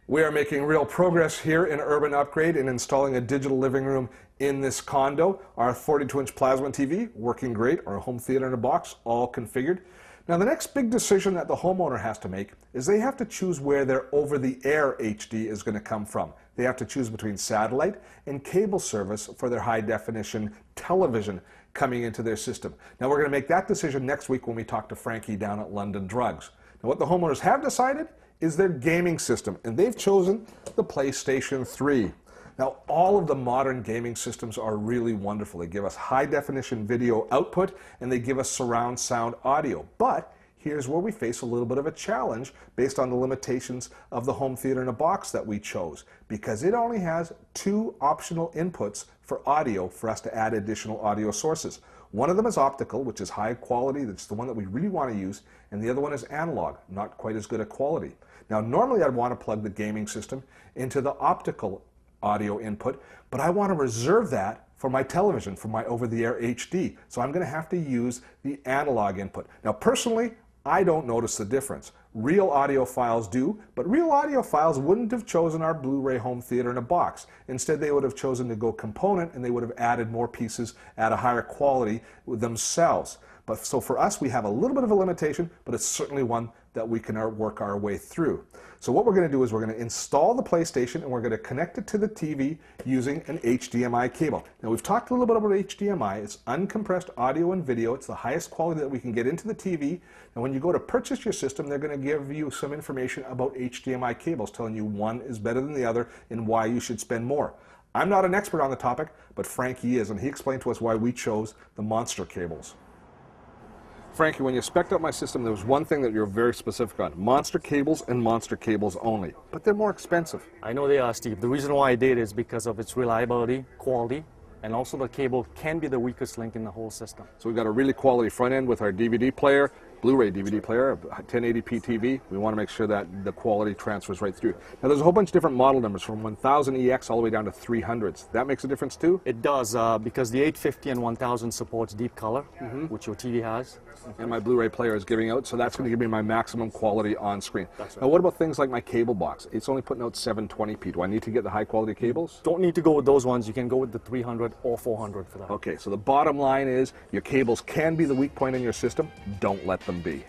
We are making real progress here in Urban Upgrade in installing a digital living room in this condo. Our 42-inch plasma TV working great, our home theater in a box all configured. Now the next big decision that the homeowner has to make is they have to choose where their over-the-air HD is going to come from. They have to choose between satellite and cable service for their high-definition television coming into their system. Now we're going to make that decision next week when we talk to Frankie down at London Drugs. Now what the homeowners have decided is their gaming system, and they've chosen the PlayStation 3. Now, all of the modern gaming systems are really wonderful. They give us high-definition video output, and they give us surround sound audio. But here's where we face a little bit of a challenge based on the limitations of the home theater in a box that we chose, because it only has 2 optional inputs for audio for us to add additional audio sources. One of them is optical, which is high quality, that's the one that we really want to use, and the other one is analog, not quite as good a quality. Now, normally I'd want to plug the gaming system into the optical audio input, but I want to reserve that for my television, for my over-the-air HD. So I'm going to have to use the analog input. Now, personally, I don't notice the difference. Real audiophiles do, but real audiophiles wouldn't have chosen our Blu-ray home theater in a box. Instead, they would have chosen to go component, and they would have added more pieces at a higher quality themselves. But so for us, we have a little bit of a limitation, but it's certainly one that we can work our way through. So what we're going to do is we're going to install the PlayStation, and we're going to connect it to the TV using an HDMI cable. Now, we've talked a little bit about HDMI. It's uncompressed audio and video. It's the highest quality that we can get into the TV. And when you go to purchase your system, they're going to give you some information about HDMI cables, telling you one is better than the other and why you should spend more. I'm not an expert on the topic, but Frankie is, and he explained to us why we chose the monster cables. Frankie, when you spec'd out my system, there was one thing that you're very specific on. Monster cables and monster cables only. But they're more expensive. I know they are, Steve. The reason why I did is because of its reliability, quality, and also the cable can be the weakest link in the whole system. So we've got a really quality front end with our DVD player, Blu-ray DVD player, 1080p TV. We want to make sure that the quality transfers right through. Now there's a whole bunch of different model numbers from 1000EX all the way down to 300s. That makes a difference too? It does, because the 850 and 1000 supports deep color, which your TV has. And my Blu-ray player is giving out, so that's going to give me my maximum quality on screen. That's right. Now what about things like my cable box? It's only putting out 720p. Do I need to get the high quality cables? Don't need to go with those ones. You can go with the 300 or 400 for that. Okay, so the bottom line is your cables can be the weak point in your system. Don't let them be.